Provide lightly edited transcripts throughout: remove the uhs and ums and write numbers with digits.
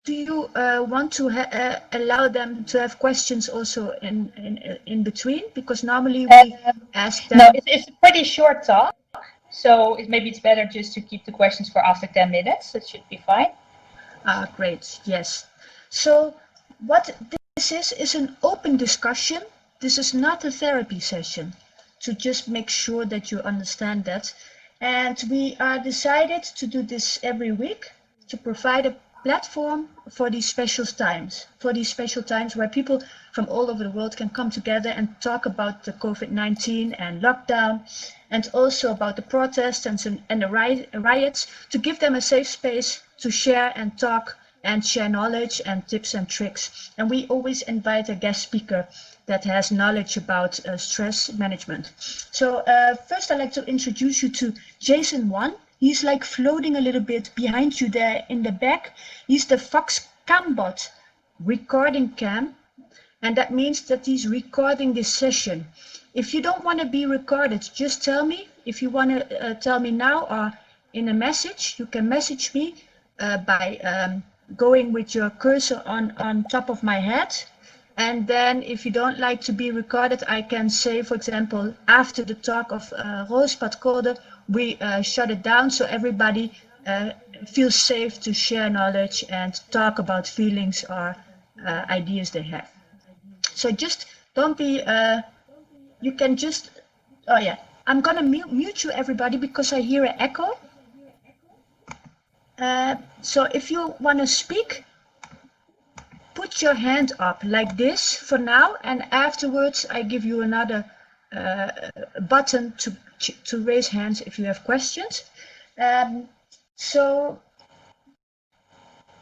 do you want to allow them to have questions also in between? Because normally we ask them. No, it's a pretty short talk, so maybe it's better just to keep the questions for after 10 minutes. That should be fine. Great, yes. So what this is an open discussion. This is not a therapy session, to just make sure that you understand that. And we are decided to do this every week to provide a platform for these special times, where people from all over the world can come together and talk about the COVID-19 and lockdown, and also about the protests and the riots, to give them a safe space to share and talk and share knowledge and tips and tricks. And we always invite a guest speaker that has knowledge about stress management. So first I'd like to introduce you to Jason 1. He's like floating a little bit behind you there in the back. He's the Fox Cambot recording cam, and that means that he's recording this session. If you don't want to be recorded, just tell me. If you want to tell me now or in a message, you can message me by going with your cursor on top of my head. And then if you don't like to be recorded, I can say, for example, after the talk of Roos Pot-Kolder, we shut it down so everybody feels safe to share knowledge and talk about feelings or ideas they have. So just don't be, you can just, oh yeah, I'm gonna mute you everybody because I hear an echo. So if you wanna speak, put your hand up like this for now, and afterwards I give you another button to raise hands if you have questions. So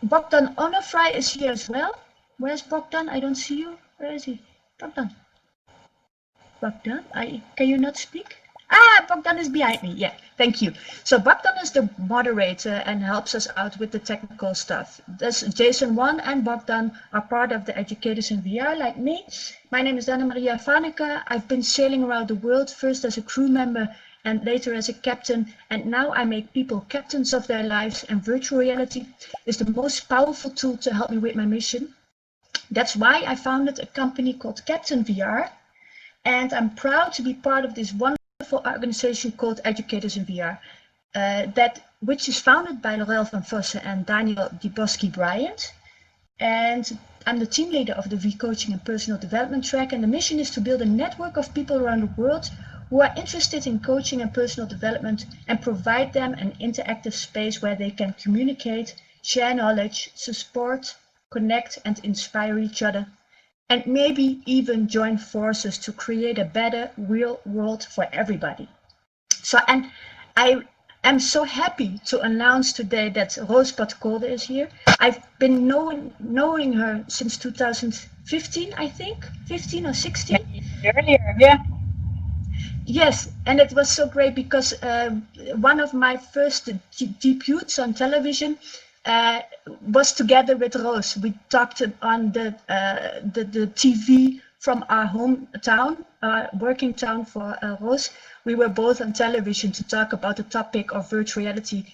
Bogdan Onofray is here as well. Where's Bogdan? I don't see you. Where is he? Bogdan. Bogdan, can you not speak? Bogdan is behind me. Yeah, thank you. So Bogdan is the moderator and helps us out with the technical stuff. This Jason 1 and Bogdan are part of the Educators in VR, like me. My name is Anna Maria Vaneke. I've been sailing around the world, first as a crew member and later as a captain. And now I make people captains of their lives, and virtual reality is the most powerful tool to help me with my mission. That's why I founded a company called CaptainVR. And I'm proud to be part of this wonderful organization called Educators in VR, which is founded by Laurel van Vossen and Daniel Dibowski Bryant. And I'm the team leader of the vCoaching and personal development track. And the mission is to build a network of people around the world who are interested in coaching and personal development, and provide them an interactive space where they can communicate, share knowledge, support, connect, and inspire each other. And maybe even join forces to create a better real world for everybody. So, and I am so happy to announce today that Roos Pot-Kolder is here. I've been knowing her since 2015, I think, 15 or 16. Earlier, yeah. Yes, and it was so great because one of my first debuts on television was together with Roos. We talked on the TV from our hometown, working town for Roos. We were both on television to talk about the topic of virtual reality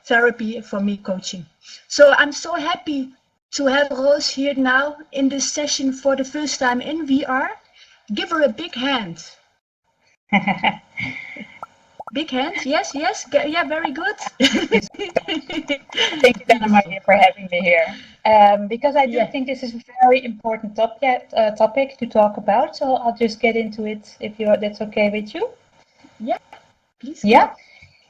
therapy for me coaching. So I'm so happy to have Roos here now in this session for the first time in VR. Give her a big hand. Big hands, yes, yeah, very good. Thank you, Anna Maria, for having me here. Because I do think this is a very important topic to talk about, so I'll just get into it if that's okay with you. Yeah, please. Yeah.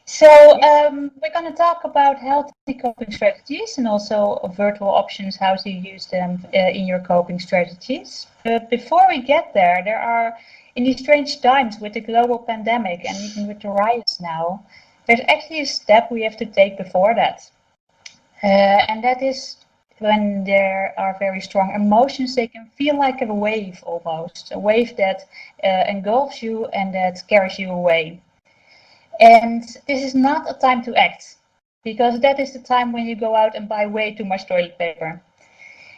So we're going to talk about healthy coping strategies and also virtual options, how to use them in your coping strategies. But before we get there, in these strange times with the global pandemic and even with the riots now, there's actually a step we have to take before that. And that is when there are very strong emotions, they can feel like a wave almost, a wave that engulfs you and that carries you away. And this is not a time to act, because that is the time when you go out and buy way too much toilet paper.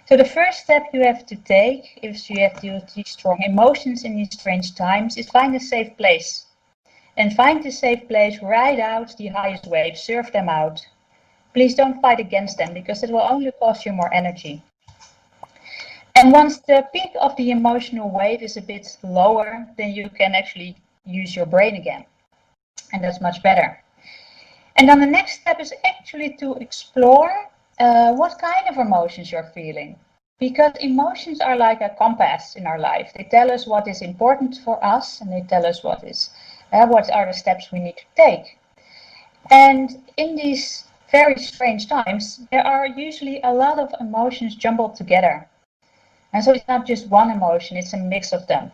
So the first step you have to take, if you have these strong emotions in these strange times, is find a safe place. And find a safe place, ride out the highest waves, surf them out. please don't fight against them, because it will only cost you more energy. And once the peak of the emotional wave is a bit lower, then you can actually use your brain again. And that's much better. And then the next step is actually to explore what kind of emotions you're feeling. Because emotions are like a compass in our life. They tell us what is important for us, and they tell us what are the steps we need to take. And in these very strange times, there are usually a lot of emotions jumbled together. And so it's not just one emotion, it's a mix of them.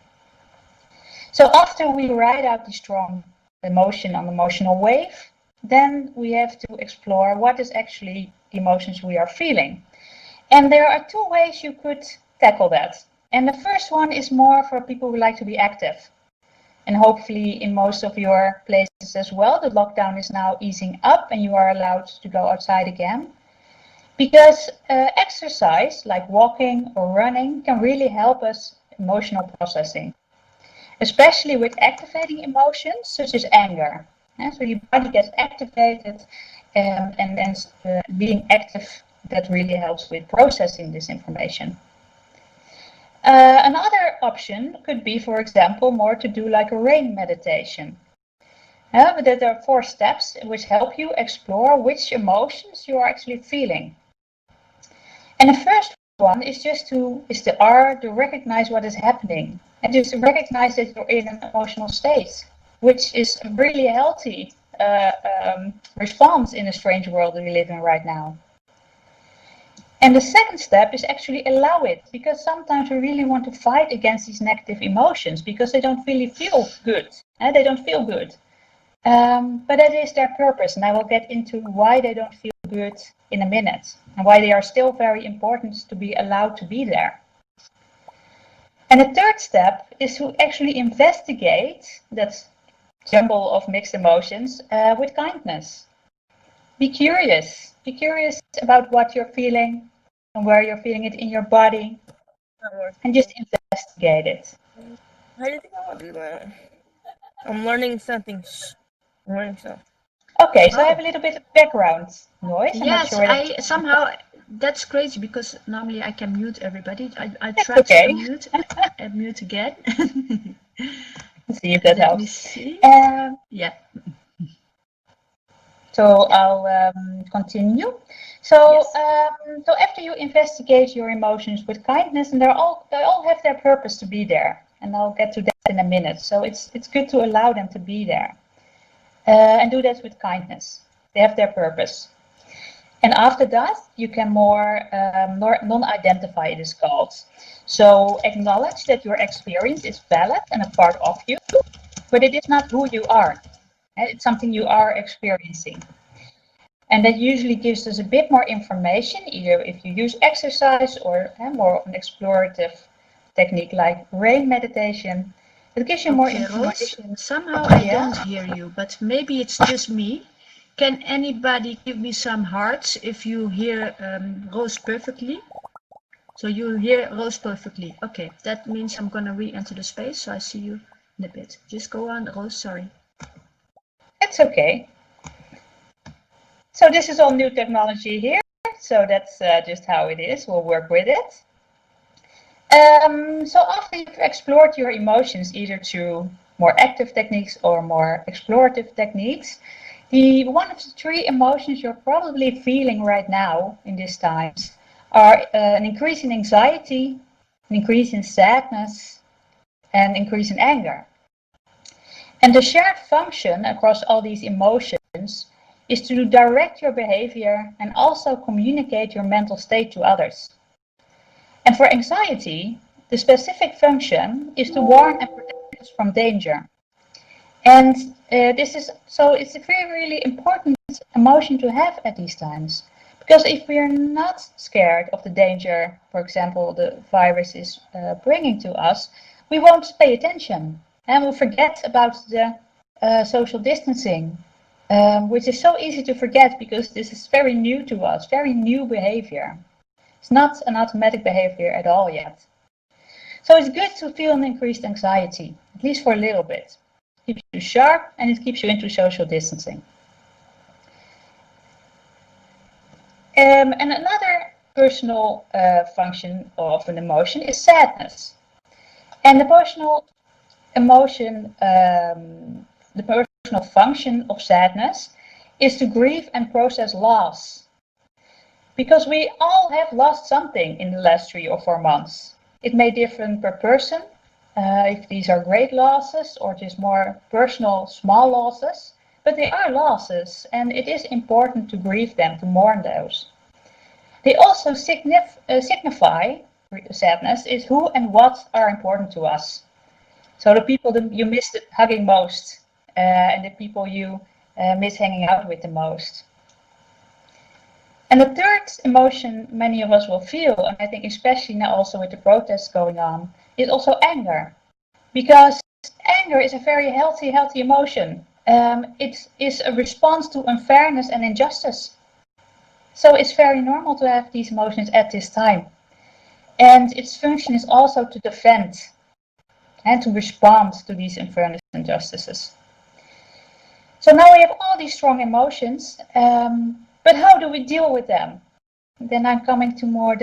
So after we ride out the strong emotion on the emotional wave, then we have to explore what is actually the emotions we are feeling. And there are two ways you could tackle that. And the first one is more for people who like to be active. And hopefully in most of your places as well, the lockdown is now easing up and you are allowed to go outside again. Because exercise, like walking or running, can really help us emotional processing. Especially with activating emotions, such as anger. So your body gets activated, and being active, that really helps with processing this information. Another option could be, for example, more to do like a rain meditation. But there are 4 steps which help you explore which emotions you are actually feeling. And the first one is the R, to recognize what is happening. And just to recognize that you're in an emotional state, which is a really healthy response in a strange world that we live in right now. And the second step is actually allow it, because sometimes we really want to fight against these negative emotions because they don't really feel good. They don't feel good. But that is their purpose, and I will get into why they don't feel good in a minute, and why they are still very important to be allowed to be there. And the third step is to actually investigate that jumble of mixed emotions with kindness. Be curious. Be curious about what you're feeling and where you're feeling it in your body, and just investigate it. I'm learning something. I'm learning something. Okay, so I have a little bit of background noise. I'm Yes, not sure I somehow, that's crazy because normally I can mute everybody. I That's tried okay. to unmute and mute again. Let's see if that Let helps. me see. Yeah. So I'll continue. So, Yes. so after you investigate your emotions with kindness, and they all have their purpose to be there, and I'll get to that in a minute. So it's good to allow them to be there, and do that with kindness. They have their purpose. And after that, you can more non-identify, it is called. So acknowledge that your experience is valid and a part of you, but it is not who you are. It's something you are experiencing. And that usually gives us a bit more information, either if you use exercise or more of an explorative technique like rain meditation. It gives you more information. Rose, somehow I don't hear you, but maybe it's just me. Can anybody give me some hearts if you hear Rose perfectly? So you hear Rose perfectly. Okay, that means I'm gonna re-enter the space, so I see you in a bit. Just go on, Rose, sorry. It's okay. So this is all new technology here, so that's just how it is. We'll work with it. So after you've explored your emotions, either through more active techniques or more explorative techniques, one of the 3 emotions you're probably feeling right now in these times are an increase in anxiety, an increase in sadness, and an increase in anger. And the shared function across all these emotions is to direct your behavior and also communicate your mental state to others. And for anxiety, the specific function is to warn and protect us from danger. And it's a very, really important emotion to have at these times. Because if we are not scared of the danger, for example, the virus is bringing to us, we won't pay attention. And we'll forget about the social distancing, which is so easy to forget because this is very new to us, very new behavior. It's not an automatic behavior at all yet. So it's good to feel an increased anxiety, at least for a little bit. It keeps you sharp and it keeps you into social distancing. And another personal function of an emotion is sadness. And the personal emotion, the personal function of sadness is to grieve and process loss. Because we all have lost something in the last 3 or 4 months. It may differ per person, if these are great losses or just more personal small losses, but they are losses and it is important to grieve them, to mourn those. They also signify sadness is who and what are important to us. So the people that you miss hugging most and the people you miss hanging out with the most. And the third emotion many of us will feel, and I think especially now also with the protests going on, is also anger. Because anger is a very healthy emotion. It is a response to unfairness and injustice. So it's very normal to have these emotions at this time. And its function is also to defend and to respond to these unfairness and injustices. So now we have all these strong emotions, but how do we deal with them? Then I'm coming to more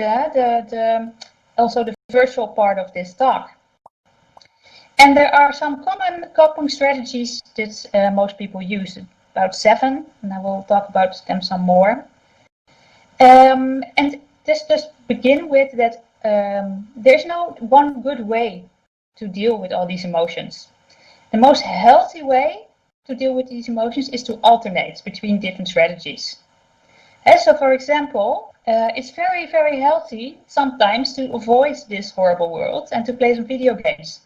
also the virtual part of this talk. And there are some common coping strategies that most people use, about 7, and I will talk about them some more. And just begin with that there's no one good way to deal with all these emotions. The most healthy way to deal with these emotions is to alternate between different strategies. And so, for example, it's very, very healthy sometimes to avoid this horrible world and to play some video games.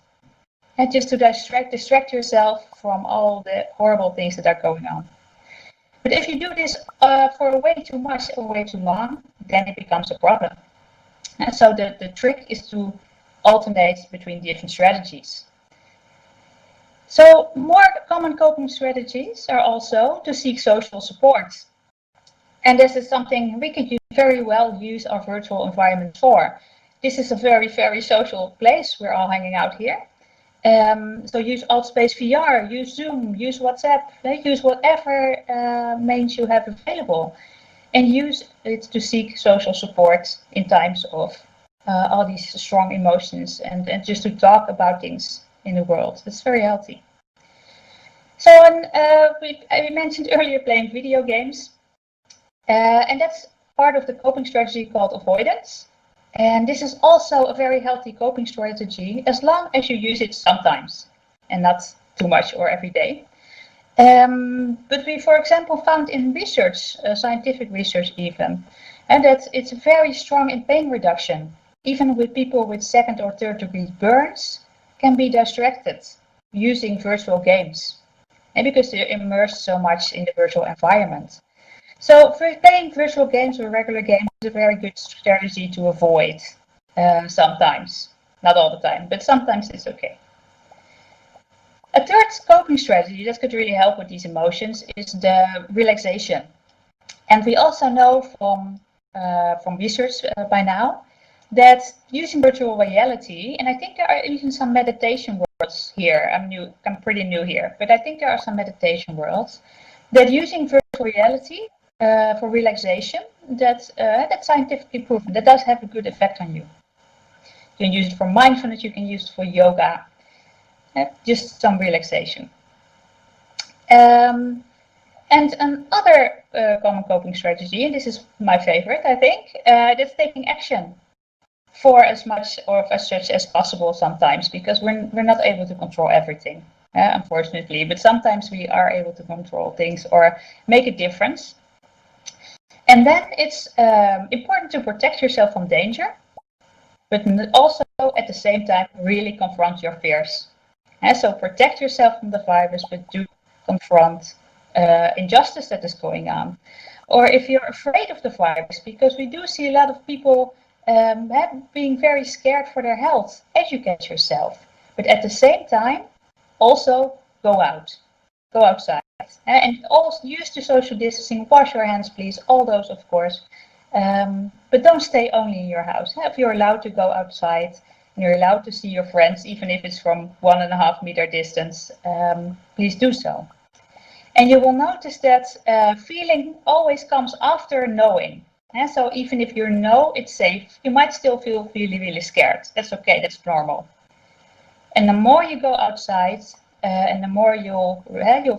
And just to distract yourself from all the horrible things that are going on. But if you do this for way too much or way too long, then it becomes a problem. And so the trick is to alternate between different strategies. So more common coping strategies are also to seek social support. And this is something we could very well use our virtual environment for. This is a very, very social place. We're all hanging out here. So use Altspace VR, use Zoom, use WhatsApp, use whatever means you have available. And use it to seek social support in times of all these strong emotions and just to talk about things in the world. That's very healthy. So I mentioned earlier playing video games. And that's part of the coping strategy called avoidance. And this is also a very healthy coping strategy as long as you use it sometimes and not too much or every day. But we, for example, found in research, scientific research even, and that it's very strong in pain reduction. Even with people with 2nd or 3rd degree burns can be distracted using virtual games. And because they're immersed so much in the virtual environment. So for playing virtual games or regular games is a very good strategy to avoid sometimes. Not all the time, but sometimes it's okay. A third coping strategy that could really help with these emotions is the relaxation. And we also know from research by now that using virtual reality, and I think there are even some meditation worlds here. I'm pretty new here, but I think there are some meditation worlds that using virtual reality for relaxation, that's scientifically proven. That does have a good effect on you. You can use it for mindfulness, you can use it for yoga, just some relaxation. And another common coping strategy, and this is my favorite, I think, that's taking action for as much or as such as possible sometimes, because we're not able to control everything, unfortunately, but sometimes we are able to control things or make a difference. And then it's important to protect yourself from danger, but also at the same time really confront your fears. So protect yourself from the virus, but do confront injustice that is going on. Or if you're afraid of the virus, because we do see a lot of people being very scared for their health, educate yourself. But at the same time, also go outside. And also use the social distancing, wash your hands, please, all those, of course. But don't stay only in your house. If you're allowed to go outside, and you're allowed to see your friends, even if it's from 1.5 meter distance, please do so. And you will notice that feeling always comes after knowing. And so even if you know it's safe, you might still feel really, really scared. That's okay, that's normal. And the more you go outside, and the more you'll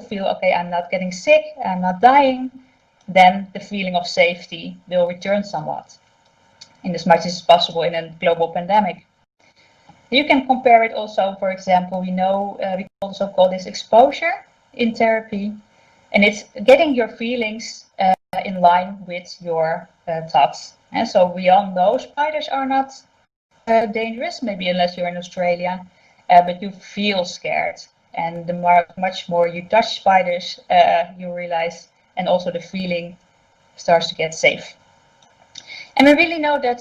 feel, okay, I'm not getting sick, I'm not dying, then the feeling of safety will return somewhat, in as much as possible in a global pandemic. You can compare it also, for example, we also call this exposure in therapy, and it's getting your feelings in line with your thoughts. And so we all know spiders are not dangerous, maybe unless you're in Australia, but you feel scared. And the much more you touch spiders, you realize, and also the feeling starts to get safe. And we really know that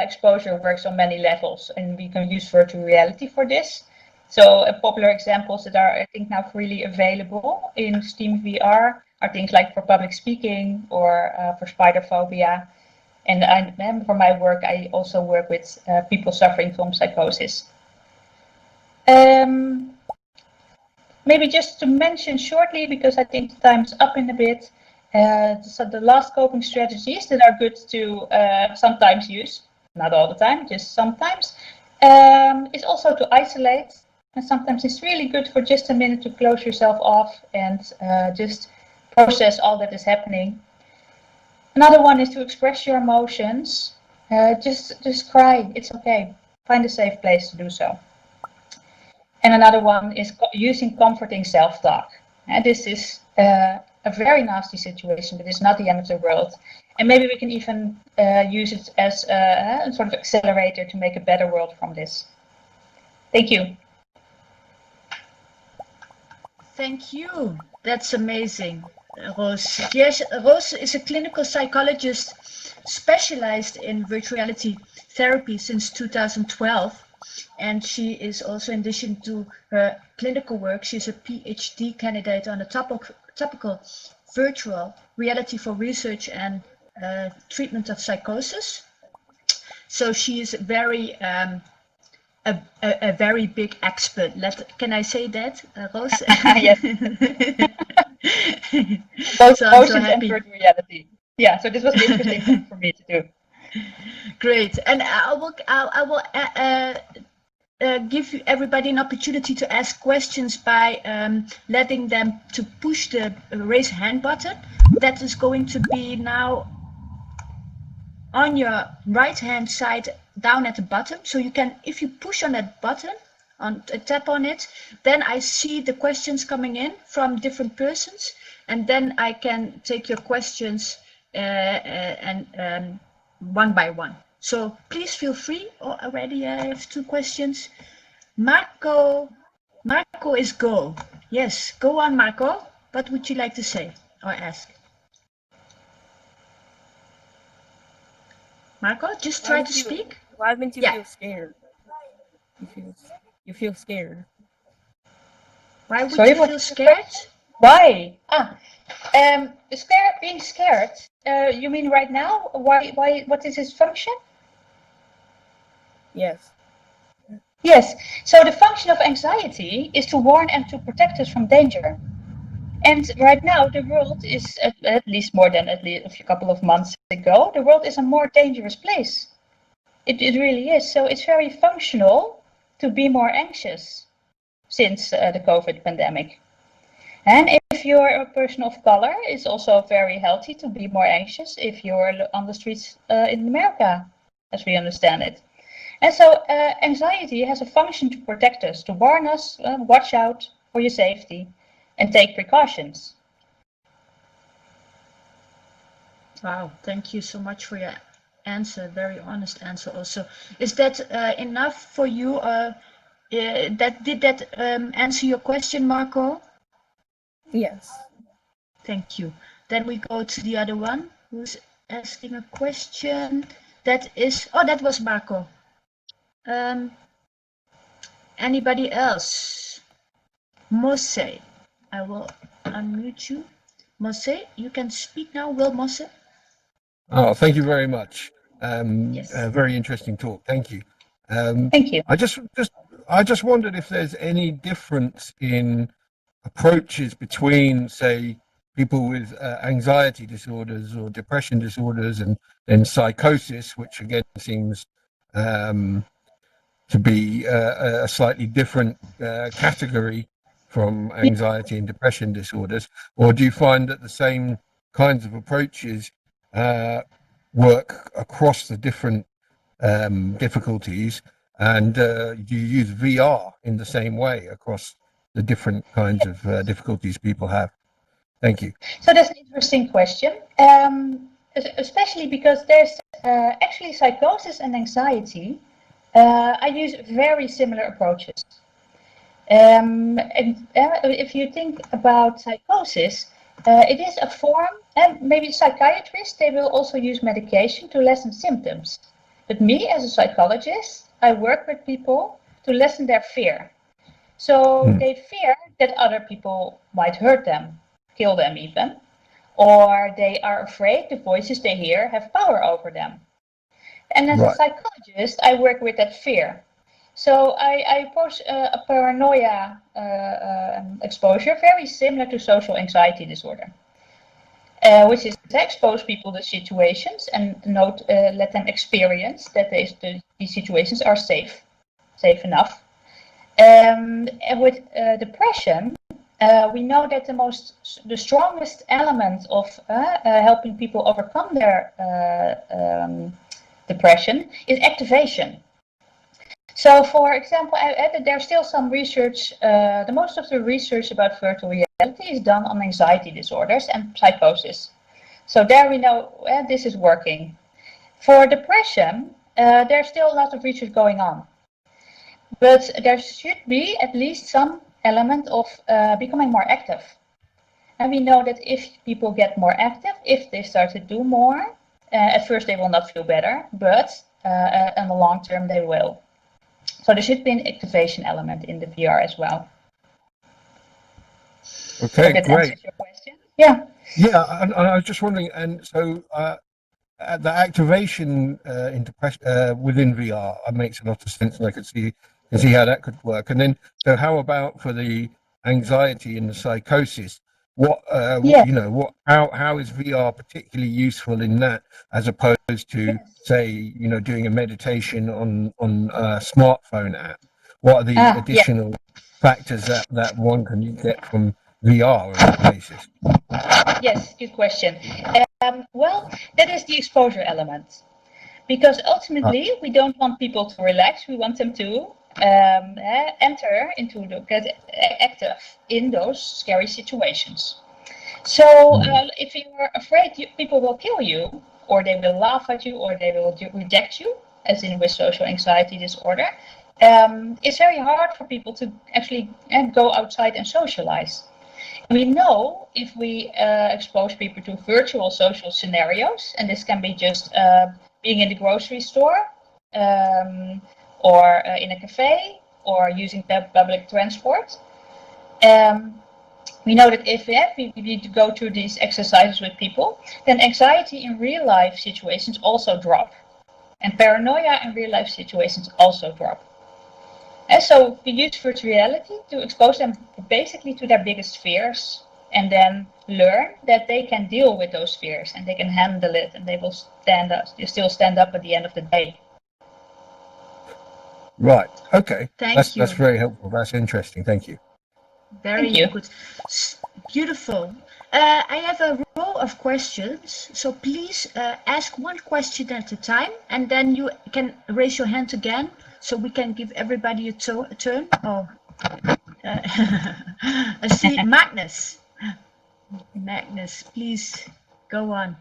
exposure works on many levels, and we can use virtual reality for this. So popular examples that are, I think, now freely available in Steam VR are things like for public speaking or for spider phobia. And for my work, I also work with people suffering from psychosis. Maybe just to mention shortly, because I think the time's up in a bit, so the last coping strategies that are good to sometimes use, not all the time, just sometimes, is also to isolate. And sometimes it's really good for just a minute to close yourself off and just process all that is happening. Another one is to express your emotions. Just cry, it's okay. Find a safe place to do so. And another one is using comforting self-talk. And this is a very nasty situation, but it's not the end of the world. And maybe we can even use it as a sort of accelerator to make a better world from this. Thank you. Thank you. That's amazing, Roos. Yes, Roos is a clinical psychologist specialized in virtual reality therapy since 2012. And she is also, in addition to her clinical work, she's a PhD candidate on the topical virtual reality for research and treatment of psychosis. So she is very a very big expert. Can I say that, Roos? Yes. Both so emotions and virtual reality. Yeah, so this was the interesting thing for me to do. Great, and I will give everybody an opportunity to ask questions by letting them to push the raise hand button. That is going to be now on your right hand side down at the bottom. So you can, if you push on that button, tap on it, then I see the questions coming in from different persons, and then I can take your questions and one by one. So please feel free. Already I have 2 questions. Marco is go. Yes, go on, Marco. What would you like to say or ask? Marco, just try to speak. Why haven't you Yeah. feel scared? You feel scared. Why would you feel scared? Why? Being scared. You mean right now? Why? What is its function? Yes. Yes. So the function of anxiety is to warn and to protect us from danger. And right now, the world is, at least a couple of months ago, the world is a more dangerous place. It really is. So it's very functional to be more anxious since the COVID pandemic. And if you're a person of color, it's also very healthy to be more anxious if you're on the streets in America, as we understand it. And so anxiety has a function to protect us, to warn us, watch out for your safety, and take precautions. Wow, thank you so much for your answer, very honest answer also. Is that enough for you? Did that answer your question, Marco? Yes. Thank you. Then we go to the other one who's asking a question. That was Marco. Anybody else? Mose, I will unmute you. Mose, you can speak now. Will Mose? Oh, thank you very much. Yes. Very interesting talk. Thank you. Thank you. I just wondered if there's any difference in approaches between, say, people with anxiety disorders or depression disorders, and then psychosis, which again seems to be a slightly different category from anxiety and depression disorders? Or do you find that the same kinds of approaches work across the different difficulties, and do you use VR in the same way across the different kinds of difficulties people have? Thank you. So that's an interesting question, especially because there's actually psychosis and anxiety. I use very similar approaches. And if you think about psychosis, it is a form, and maybe psychiatrists, they will also use medication to lessen symptoms. But me, as a psychologist, I work with people to lessen their fear. So they fear that other people might hurt them, kill them even, or they are afraid the voices they hear have power over them. And as a psychologist, I work with that fear. So I pose a paranoia exposure very similar to social anxiety disorder, which is to expose people to situations and let them experience that these situations are safe enough. And with depression, we know that the strongest element of helping people overcome their depression is activation. So, for example, there's still some research, the most of the research about virtual reality is done on anxiety disorders and psychosis. So there we know this is working. For depression, there's still a lot of research going on. But there should be at least some element of becoming more active. And we know that if people get more active, if they start to do more, at first they will not feel better, but in the long term they will. So there should be an activation element in the VR as well. Okay, that great. Answers your question? Yeah. Yeah, and I was just wondering, and so the activation in depression within VR makes a lot of sense, and I could see how that could work. And then, so how about for the anxiety and the psychosis? How is VR particularly useful in that, as opposed to say, doing a meditation on a smartphone app? What are the additional factors that one can get from VR on that basis? Yes, good question. Well, that is the exposure element, because ultimately we don't want people to relax. We want them to get active in those scary situations. So if you are afraid people will kill you, or they will laugh at you, or they will reject you, as in with social anxiety disorder, it's very hard for people to actually go outside and socialize. We know if we expose people to virtual social scenarios, and this can be just being in the grocery store, or in a cafe, or using public transport. We know that if we need to go through these exercises with people, then anxiety in real life situations also drop. And paranoia in real life situations also drop. And so we use virtual reality to expose them basically to their biggest fears, and then learn that they can deal with those fears and they can handle it, and they will still stand up at the end of the day. Right. Okay. Thank you. That's very helpful. That's interesting. Thank you. Very good. Beautiful. I have a row of questions, so please ask one question at a time, and then you can raise your hand again, so we can give everybody a turn. Oh, I see Magnus. Magnus, please go on.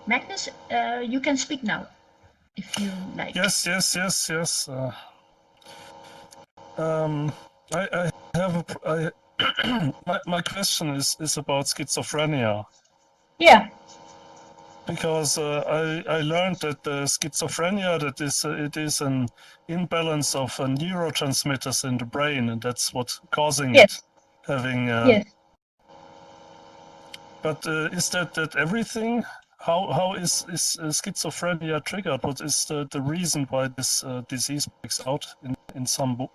Magnus, you can speak now, if you like. Yes. I have my question is about schizophrenia. Yeah. Because I learned that schizophrenia, it is an imbalance of neurotransmitters in the brain, and that's what's causing it. Having. Yes. But is that everything? How is schizophrenia triggered? What is the reason why this disease breaks out in somebody?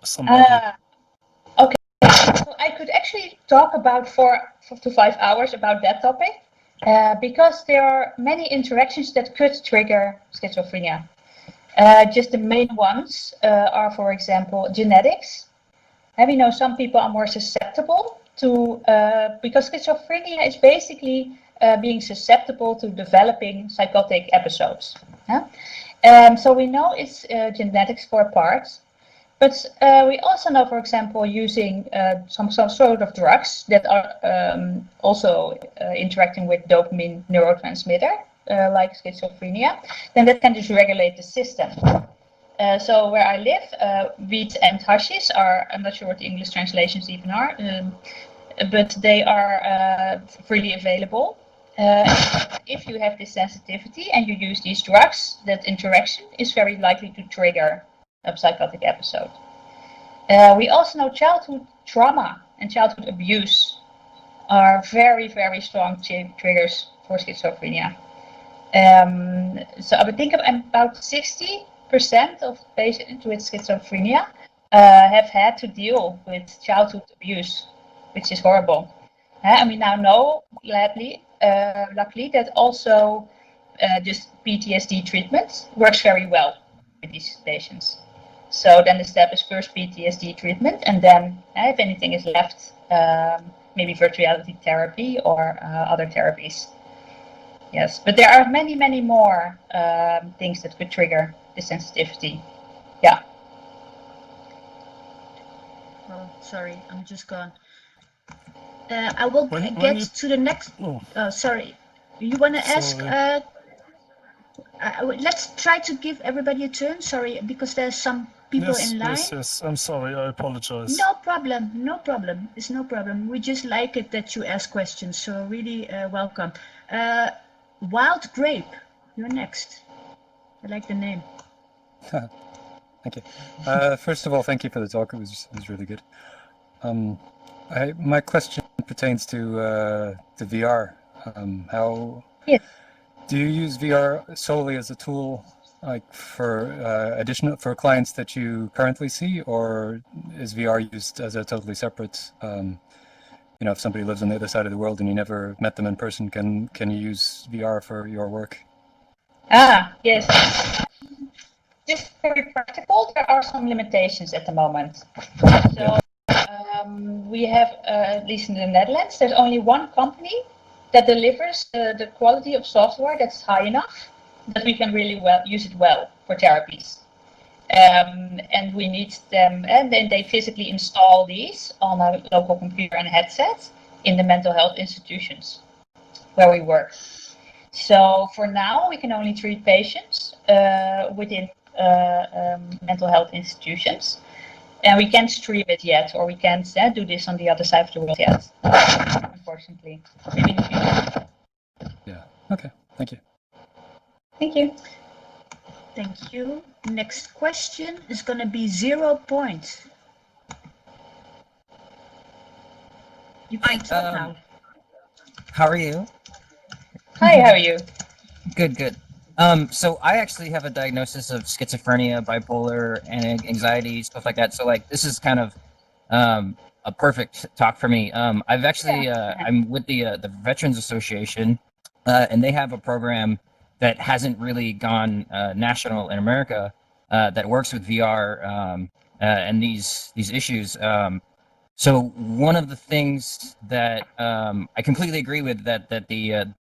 Okay. So I could actually talk about 4 to 5 hours about that topic, because there are many interactions that could trigger schizophrenia. Just the main ones are, for example, genetics. And we know some people are more susceptible to, because schizophrenia is basically being susceptible to developing psychotic episodes. So we know it's genetics for a part, but we also know, for example, using some sort of drugs that are also interacting with dopamine neurotransmitter, like schizophrenia, then that can dysregulate the system. So where I live, weed and hashish are, I'm not sure what the English translations even are, but they are freely available. If you have this sensitivity and you use these drugs, that interaction is very likely to trigger a psychotic episode. We also know childhood trauma and childhood abuse are very, very strong triggers for schizophrenia. So I would think about 60% of patients with schizophrenia have had to deal with childhood abuse, which is horrible. And we now know, luckily, that also just PTSD treatment works very well with these patients. So then the step is first PTSD treatment, and then if anything is left, maybe virtual reality therapy or other therapies. Yes, but there are many, many more things that could trigger the sensitivity. Yeah. Oh, sorry, I'm just gone. I will When get you- to the next. Sorry, you want to ask? Sorry. Let's try to give everybody a turn. Sorry, because there's some people in line. Yes. I'm sorry. I apologize. No problem, no problem. It's no problem. We just like it that you ask questions. So really welcome. Wild Grape, you're next. I like the name. Thank you. First of all, thank you for the talk. It was really good. My question pertains to VR. How Yes. do you use VR solely as a tool, like for clients that you currently see, or is VR used as a totally separate? If somebody lives on the other side of the world and you never met them in person, can you use VR for your work? Yes. Just very practical, there are some limitations at the moment. So we have, at least in the Netherlands, there's only one company that delivers the quality of software that's high enough that we can really use it well for therapies. And we need them, and then they physically install these on a local computer and headset in the mental health institutions where we work. So for now, we can only treat patients within mental health institutions, and we can't stream it yet, or we can't do this on the other side of the world yet, unfortunately. Maybe in the future. Yeah. Okay. Thank you. Thank you. Thank you. Next question is going to be 0 points. You can talk now. How are you? Hi, how are you? Good. So I actually have a diagnosis of schizophrenia, bipolar, and anxiety, stuff like that. So like this is kind of a perfect talk for me. I've actually I'm with the Veterans Association, and they have a program that hasn't really gone national in America that works with VR and these issues. So one of the things that I completely agree with that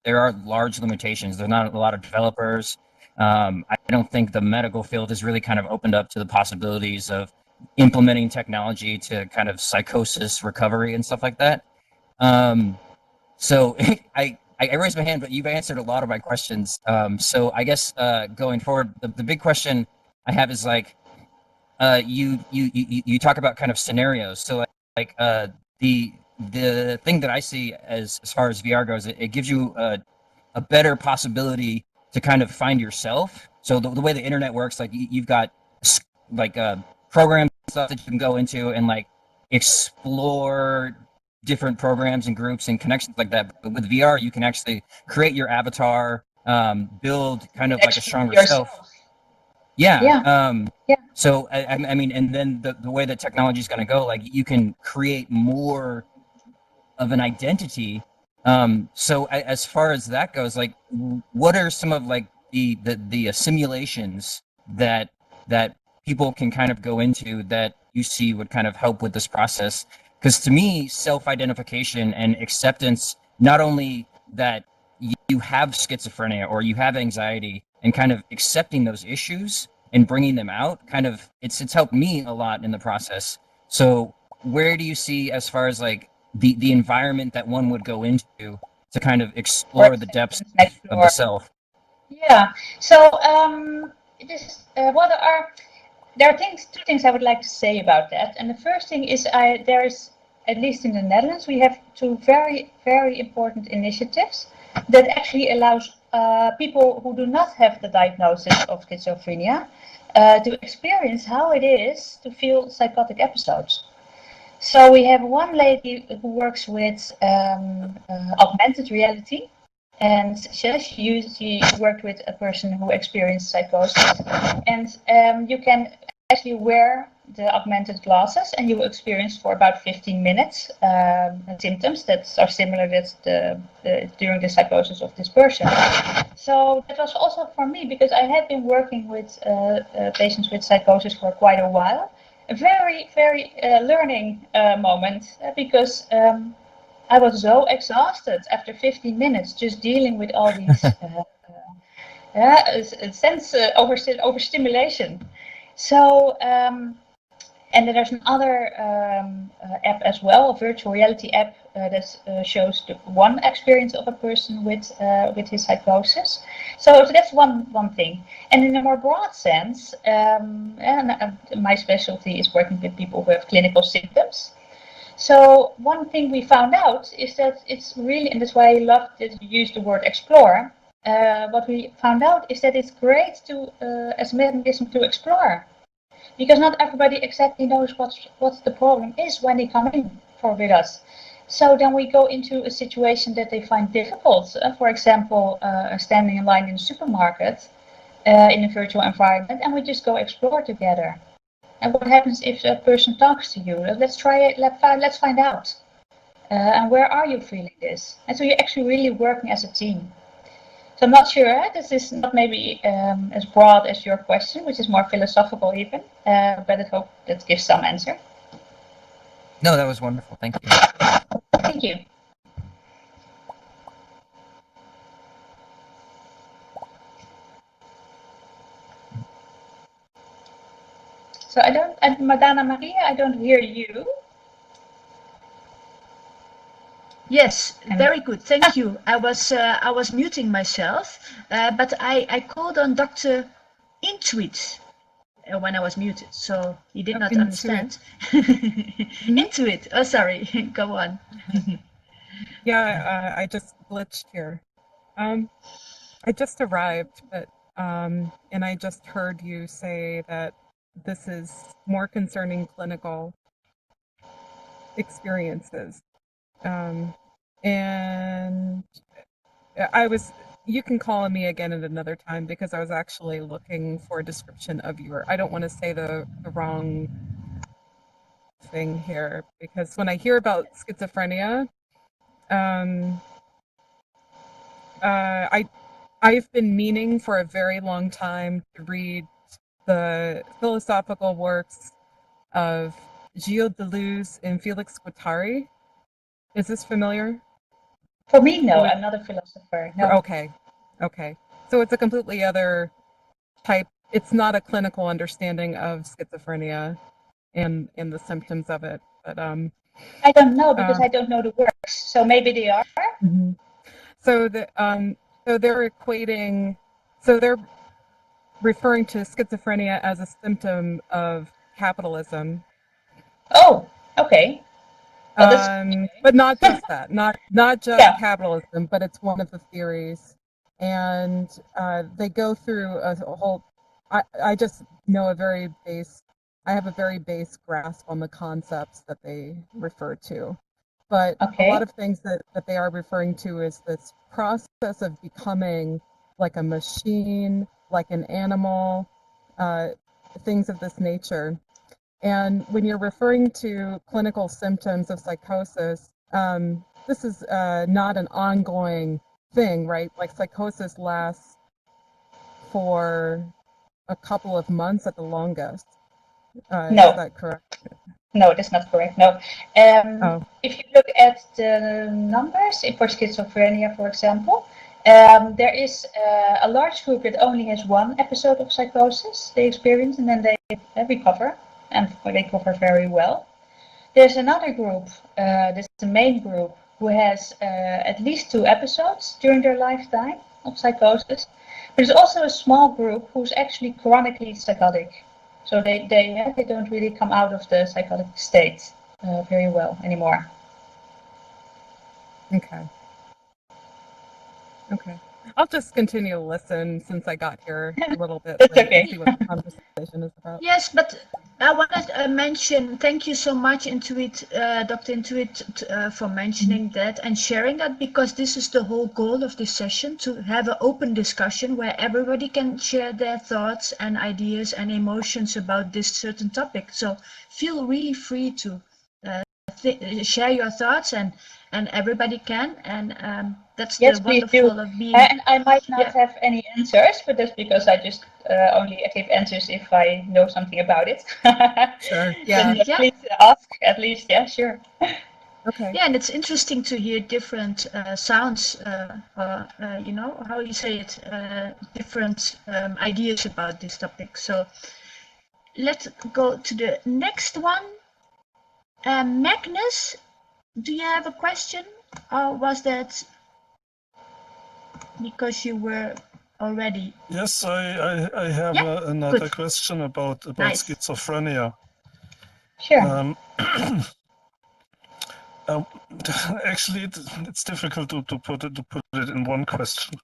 there are large limitations. There's not a lot of developers. I don't think the medical field has really kind of opened up to the possibilities of implementing technology to kind of psychosis recovery and stuff like that. So I raised my hand, but you've answered a lot of my questions. So I guess going forward, the big question I have is like you talk about kind of scenarios. So like the thing that I see as far as VR goes, it gives you a better possibility to kind of find yourself. So the way the internet works, like you've got like programs and stuff that you can go into and like explore different programs and groups and connections like that. But with VR, you can actually create your avatar, build kind of like a stronger self. Yeah. Yeah. So I mean, and then the way that technology is going to go, like you can create more of an identity. So as far as that goes, like, what are some of like the simulations that people can kind of go into that you see would kind of help with this process? Because to me, self-identification and acceptance, not only that you have schizophrenia or you have anxiety, and kind of accepting those issues and bringing them out, kind of it's helped me a lot in the process. So where do you see, as far as like the environment that one would go into to kind of explore the depths of the self? Yeah. So it is well, there are two things I would like to say about that. And the first thing is, there is, at least in the Netherlands, we have two very, very important initiatives that actually allows people who do not have the diagnosis of schizophrenia to experience how it is to feel psychotic episodes. So we have one lady who works with augmented reality, and she worked with a person who experienced psychosis, and you can actually wear the augmented glasses, and you will experience for about 15 minutes symptoms that are similar during the psychosis of this person. So that was also for me, because I had been working with patients with psychosis for quite a while. A very, very learning moment, because I was so exhausted after 15 minutes just dealing with all these sense overstimulation. So, and then there's another app as well, a virtual reality app that shows one experience of a person with his psychosis. So that's one thing. And in a more broad sense, my specialty is working with people who have clinical symptoms. So one thing we found out is that it's really, and that's why I love that you use the word explore. What we found out is that it's great to as a mechanism to explore, because not everybody exactly knows what the problem is when they come in with us. So then we go into a situation that they find difficult. For example, standing in line in a supermarket in a virtual environment, and we just go explore together. And what happens if a person talks to you? Let's try it. Let's find out. And where are you feeling this? And so you're actually really working as a team. So I'm not sure, this is not maybe as broad as your question, which is more philosophical even, but I hope that gives some answer. No, that was wonderful. Thank you. Thank you. So Madonna Maria, I don't hear you. Yes, very good. Thank you. I was muting myself, but I called on Dr. Intuit when I was muted, so he did not understand. Intuit. Oh, sorry. Go on. Yeah, I just glitched here. I just arrived, but and I just heard you say that this is more concerning clinical experiences. And you can call on me again at another time, because I was actually looking for a description of I don't want to say the wrong thing here, because when I hear about schizophrenia, I've been meaning for a very long time to read the philosophical works of Gilles Deleuze and Felix Guattari. Is this familiar? For me, no. I'm not a philosopher. No. Okay. So it's a completely other type. It's not a clinical understanding of schizophrenia and the symptoms of it. But I don't know, because I don't know the works. So maybe they are. Mm-hmm. So they're equating. So they're referring to schizophrenia as a symptom of capitalism. Oh, okay. But not just that, not just capitalism, but it's one of the theories. And they go through a whole, I just know I have a very base grasp on the concepts that they refer to. But a lot of things that they are referring to is this process of becoming like a machine, like an animal, things of this nature. And when you're referring to clinical symptoms of psychosis, this is not an ongoing thing, right? Like psychosis lasts for a couple of months at the longest. No. Is that correct? No, that's not correct. No. If you look at the numbers for schizophrenia, for example, there is a large group that only has one episode of psychosis they experience, and then they recover, and they recover very well. There's another group, that's the main group, who has at least 2 episodes during their lifetime of psychosis. But there's also a small group who's actually chronically psychotic. So they don't really come out of the psychotic state very well anymore. Okay. I'll just continue to listen since I got here a little bit That's late okay. and see what the conversation is about. Yes, but I wanted to mention, thank you so much, Dr. Intuit, for mentioning that and sharing that, because this is the whole goal of this session, to have an open discussion where everybody can share their thoughts and ideas and emotions about this certain topic. So feel really free to share your thoughts, and everybody can, and that's Yes, the please wonderful do. of being. And I might not have any answers, but that's because I just only give answers if I know something about it. Sure. Yeah. Then, please ask at least. Yeah, sure. Okay. Yeah, and it's interesting to hear different sounds, you know, how you say it, different ideas about this topic. So let's go to the next one. Magnus, do you have a question, or was that because you were already? Yes, I have another question about schizophrenia. Sure. Actually, it's difficult to put it in one question.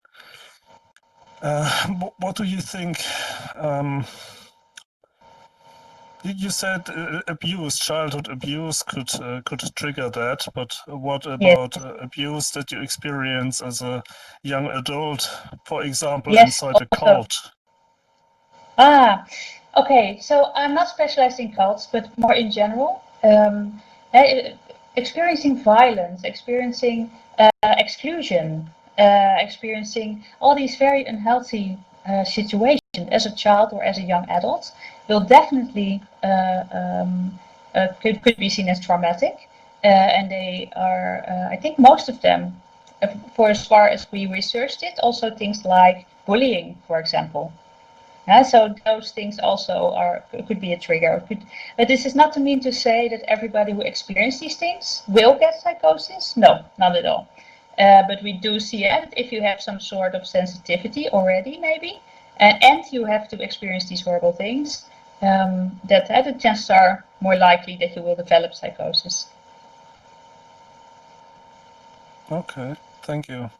What do you think? You said childhood abuse could trigger that, but what about abuse that you experience as a young adult, for example, inside a cult? Okay. So I'm not specialized in cults, but more in general. Experiencing violence, experiencing exclusion, experiencing all these very unhealthy situations as a child or as a young adult will definitely could be seen as traumatic, and they are, I think most of them, for as far as we researched it, also things like bullying, for example. So those things also could be a trigger. But this is not to mean to say that everybody who experiences these things will get psychosis. No, not at all. But we do see it if you have some sort of sensitivity already, maybe, and you have to experience these horrible things, that the chances are more likely that you will develop psychosis. Okay, thank you.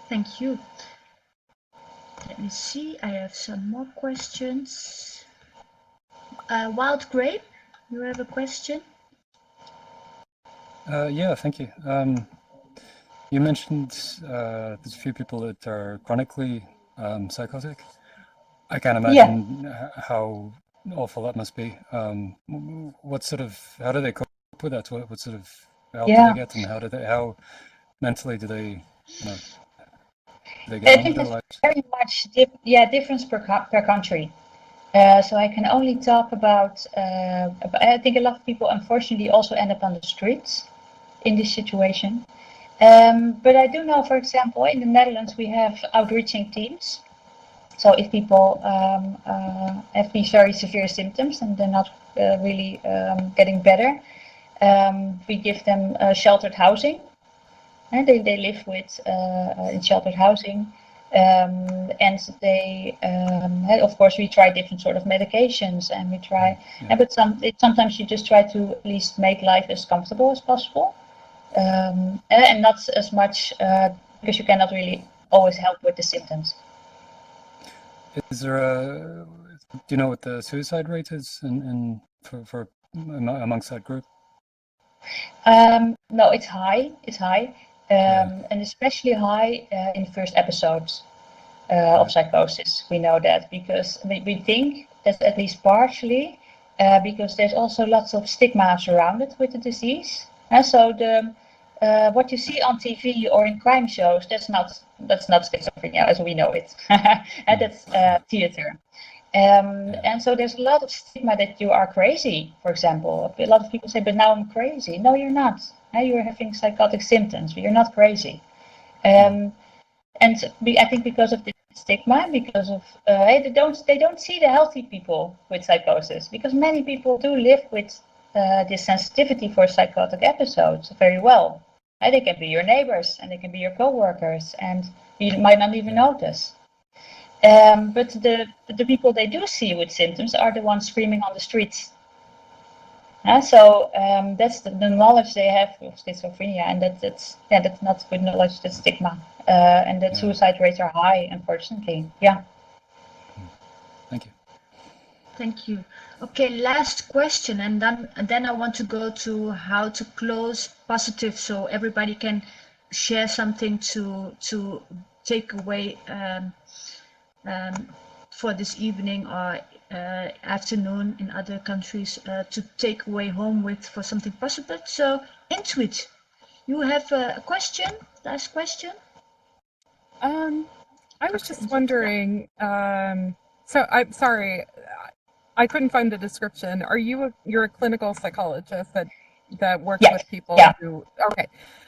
Thank you. Let me see, I have some more questions. Wild Grape, you have a question? Yeah, thank you. You mentioned there's a few people that are chronically psychotic. I can't imagine how awful that must be. How do they cope with that? What sort of help do they get, and how mentally do they, they get on with their lives? Very much, difference per country. So I can only talk about, I think a lot of people unfortunately also end up on the streets in this situation. But I do know, for example, in the Netherlands we have outreaching teams. So if people have these very severe symptoms and they're not really getting better, we give them sheltered housing. And they live with in sheltered housing. And they, of course, we try different sort of medications, and we try, but sometimes you just try to at least make life as comfortable as possible, and not as much, because you cannot really always help with the symptoms. Is there do you know what the suicide rate is for amongst that group? No, it's high. And especially high in the first episodes. of psychosis. We know that because we think that's at least partially because there's also lots of stigma surrounded with the disease. And so the what you see on TV or in crime shows, that's not schizophrenia as we know it. And that's theater. And so there's a lot of stigma that you are crazy, for example. A lot of people say, but now I'm crazy. No, you're not. You're having psychotic symptoms, but you're not crazy. And I think because of the stigma, because of they don't see the healthy people with psychosis, because many people do live with this sensitivity for psychotic episodes very well. They can be your neighbors and they can be your co-workers, and you might not even notice. But the people they do see with symptoms are the ones screaming on the streets. So that's the knowledge they have of schizophrenia, and that's not good knowledge, that's stigma. And that suicide rates are high, unfortunately. Yeah. Thank you. Thank you. Okay, last question, and then I want to go to how to close positive, so everybody can share something to take away for this evening or afternoon in other countries to take away home with for something positive. So, Intuit, you have a question? Last question? I was just wondering. So I'm sorry, I couldn't find the description. Are you you're a clinical psychologist that works with people who?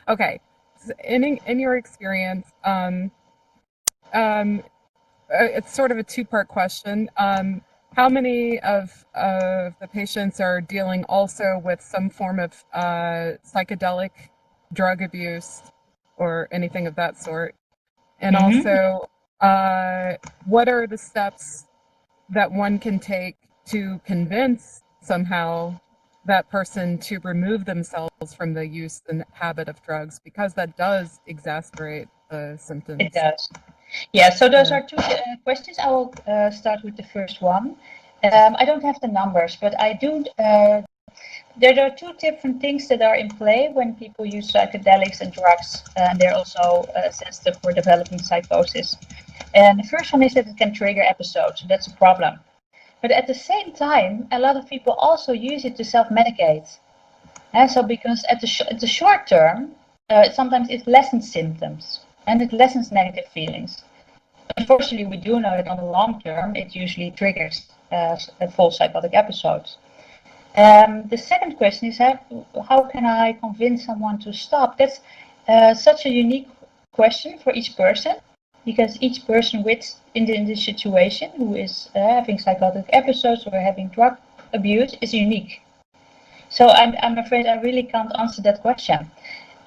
Okay. So in your experience, it's sort of a two-part question. How many of the patients are dealing also with some form of psychedelic drug abuse or anything of that sort? And also, what are the steps that one can take to convince somehow that person to remove themselves from the use and habit of drugs, because that does exacerbate the symptoms? It does. Yeah, so those are two questions. I will start with the first one. I don't have the numbers, but I do. There are two different things that are in play when people use psychedelics and drugs, and they're also sensitive for developing psychosis. And the first one is that it can trigger episodes, so that's a problem. But at the same time, a lot of people also use it to self-medicate. So because at the short term, sometimes it lessens symptoms and it lessens negative feelings. Unfortunately, we do know that on the long term, it usually triggers full psychotic episodes. The second question is, how can I convince someone to stop? That's such a unique question for each person, because each person in this situation who is having psychotic episodes or having drug abuse is unique. So I'm afraid I really can't answer that question.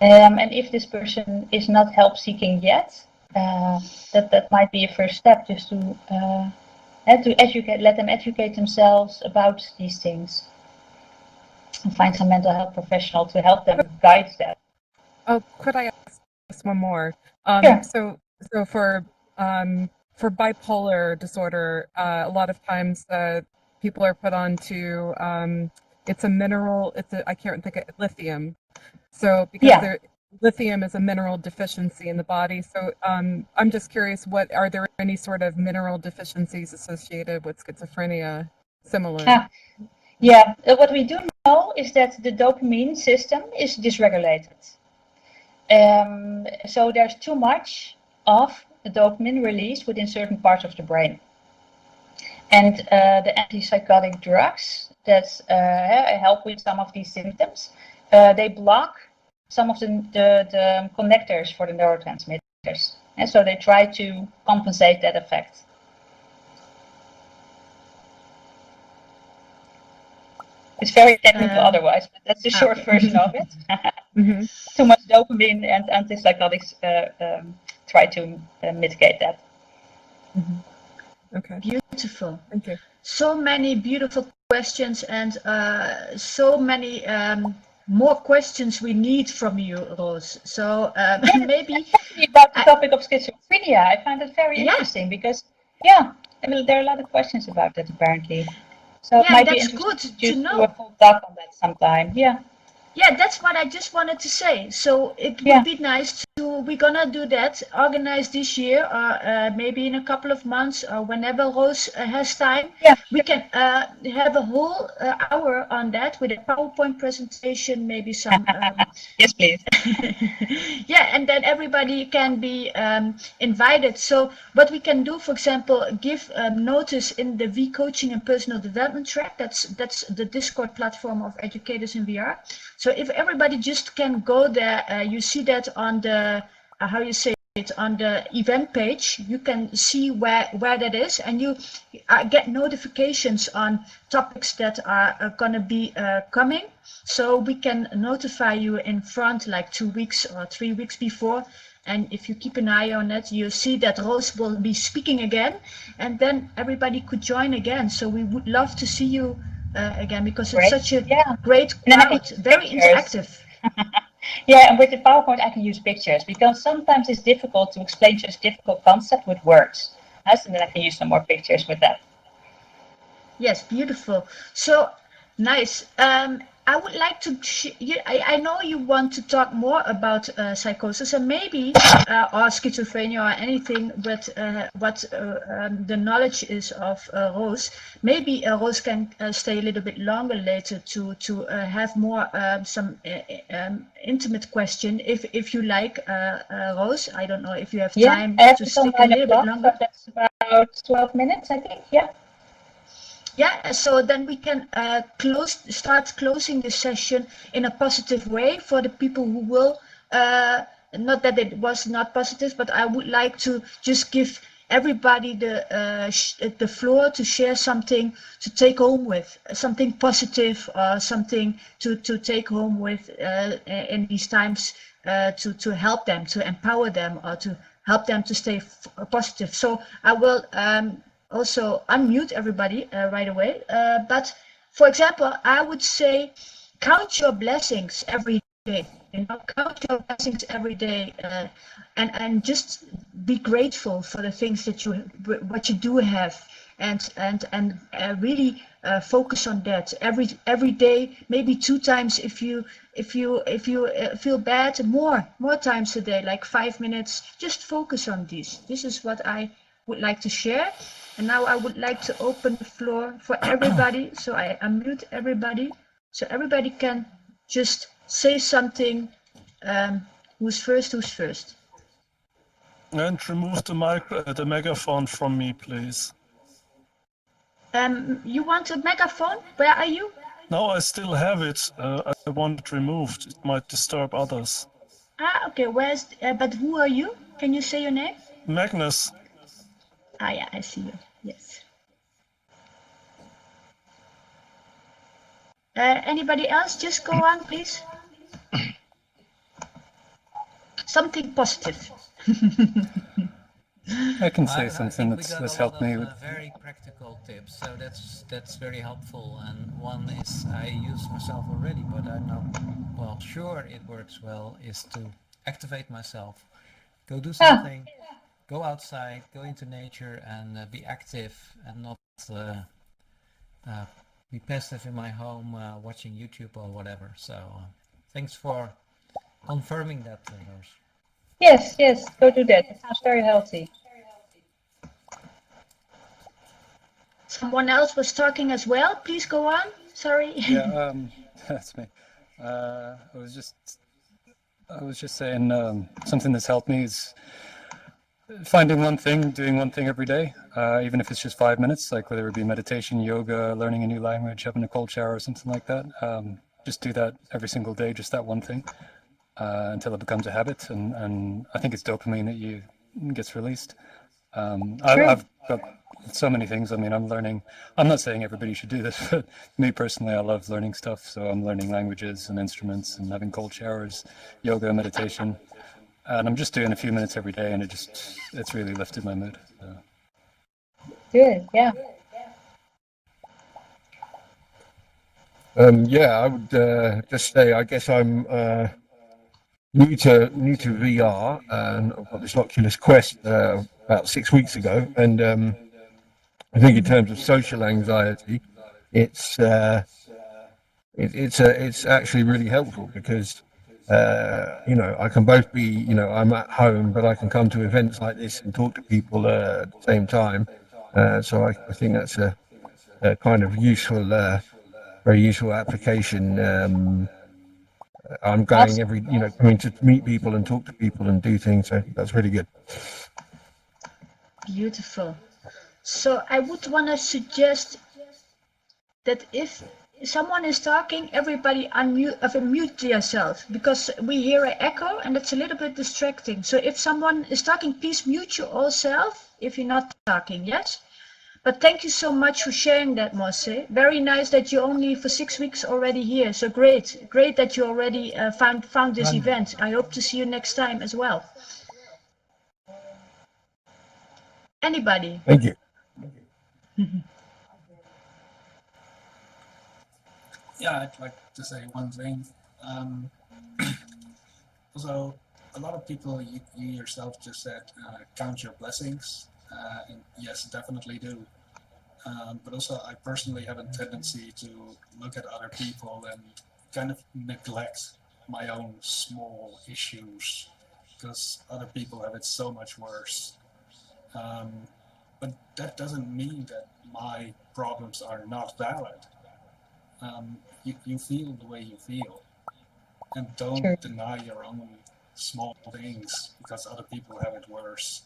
And if this person is not help seeking yet, that might be a first step, just to educate, let them educate themselves about these things, and find some mental health professional to help them guide that. Oh, could I ask one more? Sure. So for bipolar disorder, a lot of times people are put onto it's a mineral. I can't think of lithium. So because lithium is a mineral deficiency in the body. So I'm just curious, are there any sort of mineral deficiencies associated with schizophrenia similar? Yeah, what we do know is that the dopamine system is dysregulated. So there's too much of the dopamine released within certain parts of the brain. And the antipsychotic drugs that help with some of these symptoms, they block some of the connectors for the neurotransmitters. And so they try to compensate that effect. It's very technical otherwise, but that's the short version of it. Too much dopamine, and antipsychotics try to mitigate that. Okay. Beautiful. Thank you. So many beautiful questions, and so many more questions we need from you, Roos. So maybe about the topic of schizophrenia, I find it very interesting because there are a lot of questions about that apparently. So it might be interesting to do a full talk on that sometime. Yeah, that's what I just wanted to say. So it would be nice to we're gonna do that, organize this year, or maybe in a couple of months, or whenever Roos has time. Yeah. We can have a whole hour on that with a PowerPoint presentation, maybe some. Yes, please. Yeah, and then everybody can be invited. So what we can do, for example, give notice in the vCoaching and personal development track. That's the Discord platform of educators in VR. So if everybody just can go there, you see that on the how you say it, on the event page. You can see where that is, and you get notifications on topics that are gonna be coming. So we can notify you in front, like 2 weeks or 3 weeks before. And if you keep an eye on it, you see that Roos will be speaking again, and then everybody could join again. So we would love to see you again, because it's such a great crowd, very interactive. Yeah, and with the PowerPoint, I can use pictures, because sometimes it's difficult to explain such difficult concept with words. So then I can use some more pictures with that. Yes, beautiful. So nice. I would like to. I know you want to talk more about psychosis, and maybe or schizophrenia or anything, but what the knowledge is of Roos. Maybe Roos can stay a little bit longer later to have more some intimate question, if you like, Roos. I don't know if you have time to stick a little bit longer. That's about 12 minutes, I think. Yeah. Yeah, so then we can start closing the session in a positive way for the people who will, not that it was not positive, but I would like to just give everybody the floor to share something to take home with, something positive, or something to take home with in these times, to help them, to empower them, or to help them to stay positive. So I will also unmute everybody right away. But for example, I would say count your blessings every day. Count your blessings every day, and just be grateful for the things that what you do have, and really focus on that every day, maybe 2 times if you feel bad, more times a day, like 5 minutes. Just focus on these. This is what I would like to share. And now I would like to open the floor for everybody. So I unmute everybody, so everybody can just say something. Who's first? And remove the megaphone from me, please. You want a megaphone? Where are you? No, I still have it. I want it removed. It might disturb others. Okay. Where's? But who are you? Can you say your name? Magnus. Yeah, I see you. Yes. Anybody else? Just go on, please. Something positive. I can say something that's helped me with very practical tips, so that's very helpful. And one is I use myself already, but I'm not sure it works well, is to activate myself. Go do something, go outside, go into nature, and be active, and not be passive in my home watching YouTube or whatever. So thanks for confirming that, Roos. Yes, go do that. It sounds very healthy. Someone else was talking as well. Please go on. Sorry. Yeah, that's me. I was just saying something that's helped me is finding one thing, doing one thing every day, even if it's just 5 minutes, like whether it be meditation, yoga, learning a new language, having a cold shower, or something like that. Just do that every single day, just that one thing, until it becomes a habit. And I think it's dopamine that gets released. I've got so many things. I mean, I'm not saying everybody should do this, but me personally, I love learning stuff. So I'm learning languages and instruments and having cold showers, yoga, meditation. And I'm just doing a few minutes every day, and it's really lifted my mood. So. Good, yeah. Yeah, I would just say, I guess I'm new to VR, and I've got this Oculus Quest about 6 weeks ago, and I think in terms of social anxiety, it's actually really helpful, because you know, I can both be, you know, I'm at home, but I can come to events like this and talk to people at the same time. So I think that's a kind of useful, very useful application. I'm going every, you know, coming to meet people and talk to people and do things. So that's really good. Beautiful. So I would want to suggest that if someone is talking, everybody mute yourself, because we hear an echo and it's a little bit distracting. So if someone is talking, please mute your own self if you're not talking, yes? But thank you so much for sharing that, Mosse. Very nice that you're only for 6 weeks already here. So great that you already found this event. I hope to see you next time as well. Anybody? Thank you. Yeah, I'd like to say one thing. So a lot of people, you yourself just said, count your blessings. And yes, definitely do. But also I personally have a tendency to look at other people and kind of neglect my own small issues because other people have it so much worse. But that doesn't mean that my problems are not valid. You feel the way you feel, and don't deny your own small things because other people have it worse.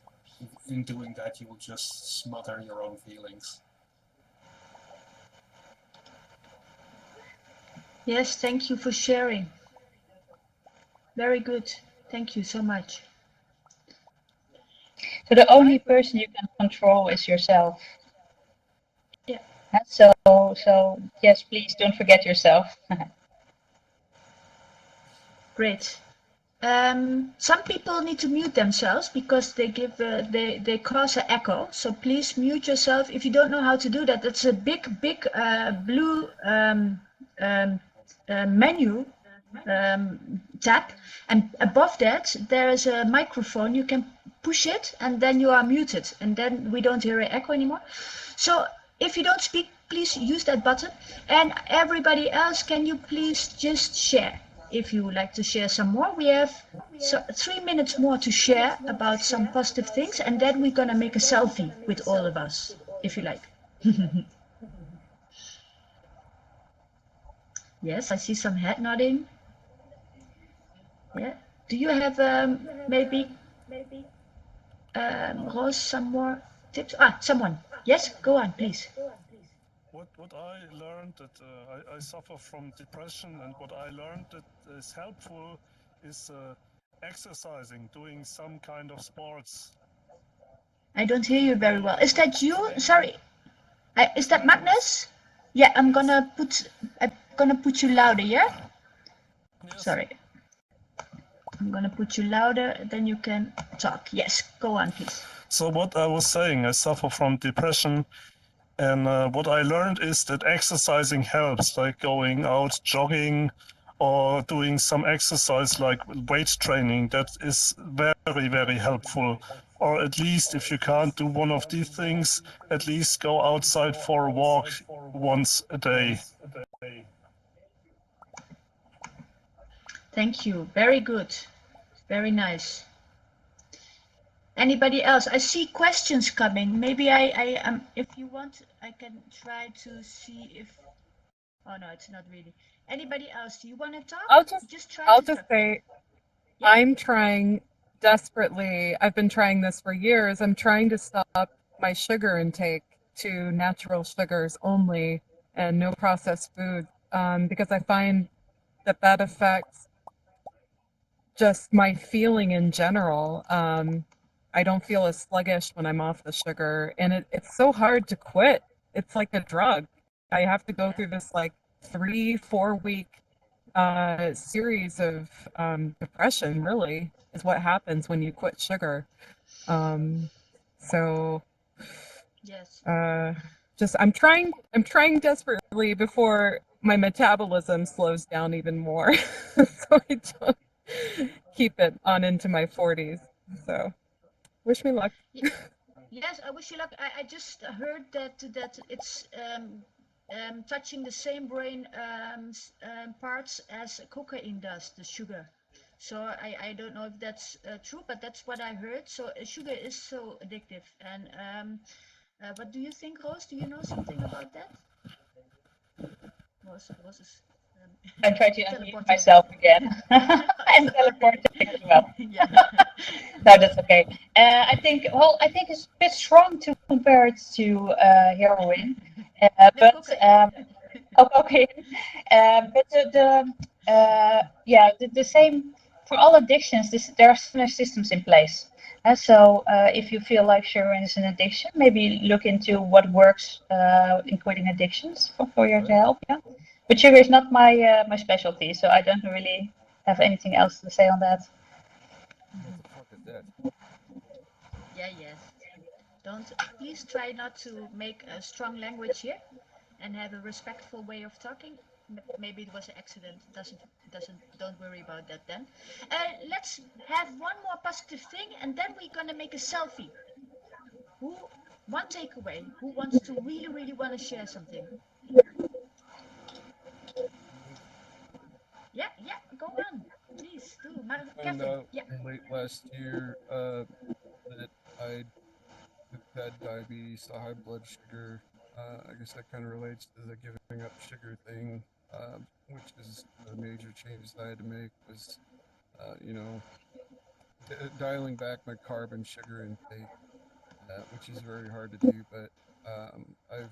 In doing that, you will just smother your own feelings. Yes, thank you for sharing. Very good. Thank you so much. So the only person you can control is yourself. Yeah. So yes, please don't forget yourself. Great. Some people need to mute themselves because they give they cause an echo. So please mute yourself. If you don't know how to do that, that's a big blue menu tab, and above that there is a microphone. You can push it and then you are muted, and then we don't hear an echo anymore. So if you don't speak, please use that button. And everybody else, can you please just share? If you would like to share some more, we have 3 minutes more to share about some positive things, and then we're gonna make a selfie with all of us, if you like. Yes, I see some head nodding. Yeah. Do you have maybe Roos, some more tips? Someone. Yes, go on, please. What I learned that I suffer from depression, and what I learned that is helpful is exercising, doing some kind of sports. I don't hear you very well. Is that you? Sorry. Is that Magnus? Yeah, I'm gonna put you louder, yeah? Yes. Sorry. I'm gonna put you louder, then you can talk. Yes, go on, please. So what I was saying, I suffer from depression, and what I learned is that exercising helps, like going out jogging or doing some exercise like weight training. That is very, very helpful. Or at least if you can't do one of these things, at least go outside for a walk once a day. Thank you. Very good. Very nice. Anybody else? I see questions coming. Maybe if you want, I can try to see if. Oh no, it's not really. Anybody else? Do you want to talk? I'll just try I'll to just talk. say Yeah. I'm trying desperately. I've been trying this for years. I'm trying to stop my sugar intake to natural sugars only and no processed food, because I find that affects just my feeling in general. I don't feel as sluggish when I'm off the sugar, and it's so hard to quit. It's like a drug. I have to go through this like 3-4 week series of depression. Really, is what happens when you quit sugar. So Yes. just I'm trying desperately before my metabolism slows down even more, so I don't keep it on into my 40s. So wish me luck. Yes, I wish you luck. I just heard that it's touching the same brain parts as cocaine does, the sugar. So I don't know if that's true, but that's what I heard. So sugar is so addictive. And what do you think, Roos? Do you know something about that? Roos is I try to unmute teleporting myself back. again and teleporting as well. Yeah. No, that's okay. I think it's a bit strong to compare it to heroin, The but cocaine. okay. But the same for all addictions. There are similar systems in place. So if you feel like sugar is an addiction, maybe look into what works in quitting addictions for you to help. Yeah, but sugar is not my my specialty, so I don't really have anything else to say on that. What the fuck is that? Yeah, yes. Don't please try not to make a strong language here, and have a respectful way of talking. Maybe it was an accident. Don't worry about that then. Let's have one more positive thing, and then we're gonna make a selfie. One takeaway? Who wants to really want to share something? Yeah, go on. Please do. Found Kevin, out yeah. late last year that I have had diabetes, a high blood sugar. I guess that kind of relates to the giving up sugar thing, which is the major changes I had to make was, you know, dialing back my carb and sugar intake, which is very hard to do. But I've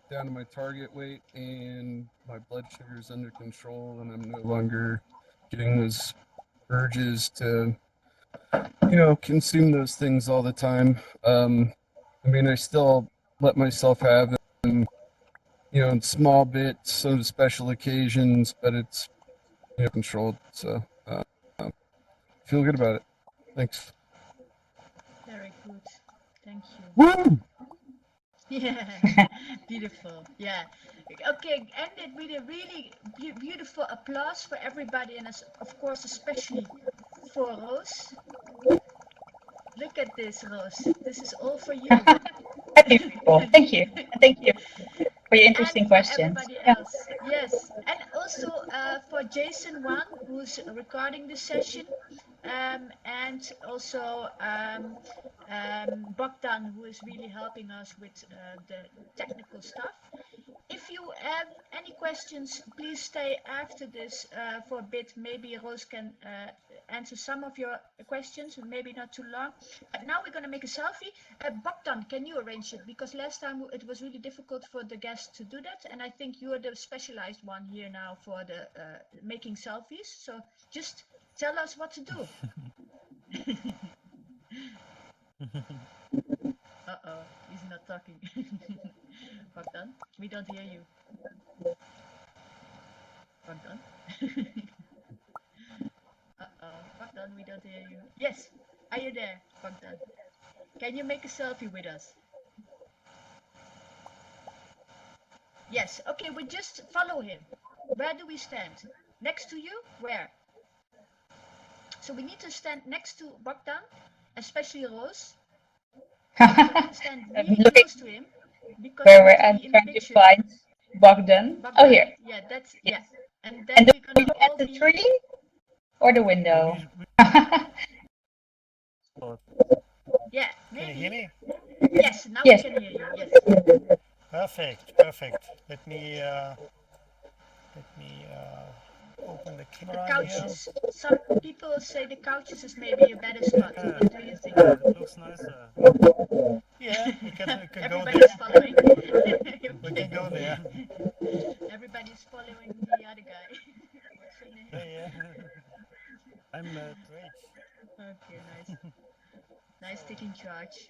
down to my target weight and my blood sugar is under control, and I'm no longer getting those urges to, you know, consume those things all the time. I mean, I still let myself have them, you know, in small bits, some special occasions, but it's, you know, controlled. So feel good about it. Thanks. Very good. Thank you. Woo! Yeah, beautiful. Yeah. Okay, end it with a really beautiful applause for everybody, and of course, especially for Roos. Look at this, Roos. This is all for you. Happy people. Thank you. Thank you for your interesting And for questions. everybody Yeah. else. Yes. And also for Jason Wang, who's recording this session. And also Bogdan, who is really helping us with the technical stuff. If you have any questions, please stay after this for a bit. Maybe Roos can answer some of your questions, maybe not too long. But now we're going to make a selfie. Bogdan, can you arrange it? Because last time it was really difficult for the guests to do that. And I think you're the specialized one here now for the making selfies. So just tell us what to do. Uh-oh, he's not talking. Bogdan, we don't hear you. Bogdan? Uh-oh, Bogdan, we don't hear you. Yes, are you there, Bogdan? Can you make a selfie with us? Yes, okay, we just follow him. Where do we stand? Next to you? Where? So we need to stand next to Bogdan, especially Roos. Stand really close to him, because where we I'm be in the trying to picture. find Bogdan. Oh, here. Yeah, that's Yes. yeah. And then And we're are gonna you all at the be tree or the window? yeah, Can you maybe. hear me? Yes, now Yes. we can hear you. Yes. Perfect, perfect. Let me open the The camera here. couches. Some people say the couches is maybe a better spot. Yeah, What do you think? it looks nicer. Yeah, we can go there. Everybody's following. We can go there. Everybody's following the other guy. What's your name? Yeah. I'm Matt. Great. Okay, nice. Nice taking charge.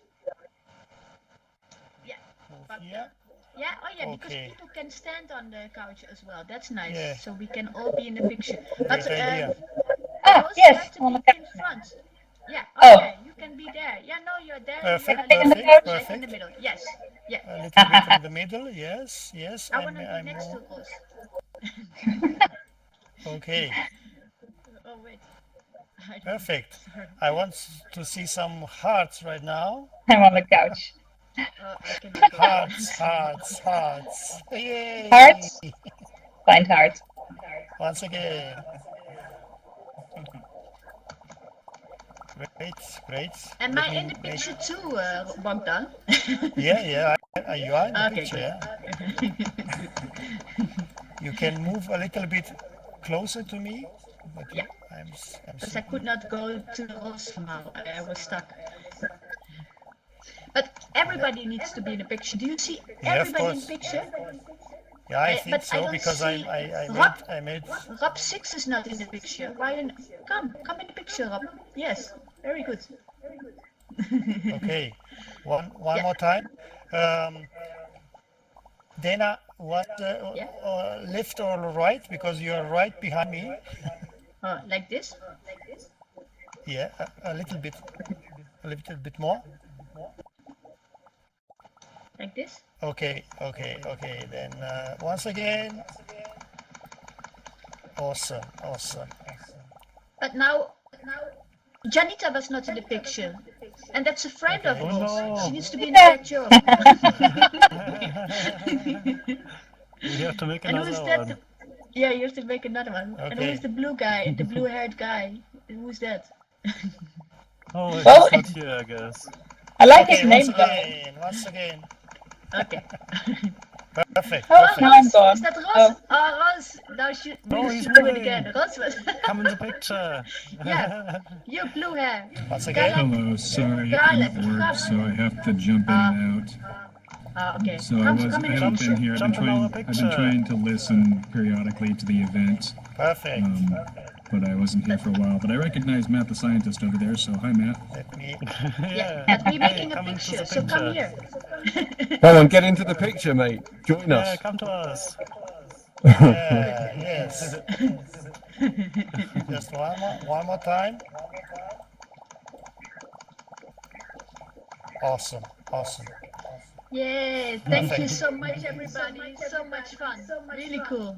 Yeah. Move here. Yeah, oh yeah, because Okay. people can stand on the couch as well. That's nice. Yeah. So we can all be in the picture. But Great idea. Roos, you Yes, have to on be the in couch. front. Yeah, Oh. okay, you can be there. Yeah, no, you're there. Perfect, You're perfect, right perfect. in the middle. Yes, yeah. A little bit in the middle. Yes, yes. I want to be next to Roos. Okay. Oh, wait. Perfect. Sorry. I want to see some hearts right now. I'm on the couch. I cannot go Hearts. Yay! Find heart. Once again. Great. Am Let I me in the make- picture too, Bogdan? Yeah, you are in the Okay, picture. good. Yeah. You can move a little bit closer to me, but Yeah. I'm Because I could not go to the hall somehow. I was stuck. But everybody needs to be in the picture. Do you see Yeah, of everybody in the course. picture? Yeah, I think But I so don't because see I Rob. made. Rob 6 is not in the picture. Why? Come in the picture, Rob. Yes, very good. Okay, one Yeah. more time. Dana, what Yeah. left or right? Because you are right behind me. Like this. Yeah, a little bit more. Like this. Okay. Then once again, awesome. But now, Janita was not in the picture. And that's a friend of Okay. Oh Roos. no. She needs to be in the picture. We have to make And who is another that? one. Yeah, you have to make another one. And who Okay. is the blue guy, the blue-haired guy? Who's that? Oh, he's Well, not here, I guess. I like Okay, his name though. once again. Okay. Perfect. Oh, now I'm gone. Is that Roos? Oh. Roos. Now Oh, we he's should do it moving. again. Roos was. Come in the picture. Yeah, you blue hair. Once again. Hello, sorry, I'm at work, so I have to jump in and out. Okay. So Come I in the haven't been picture. here. Jump in our picture. I've been trying to listen periodically to the event, Perfect. but I wasn't here for a while. But I recognize Matt, the scientist over there. So hi, Matt. Let me. Yeah, but we're making a come into picture, the so come here. Come on, get into the picture, mate. Join Yeah, us. come to us. Yeah, yes. Just one more time. Awesome. Yay, thank you so much, everybody. So much fun. Really cool.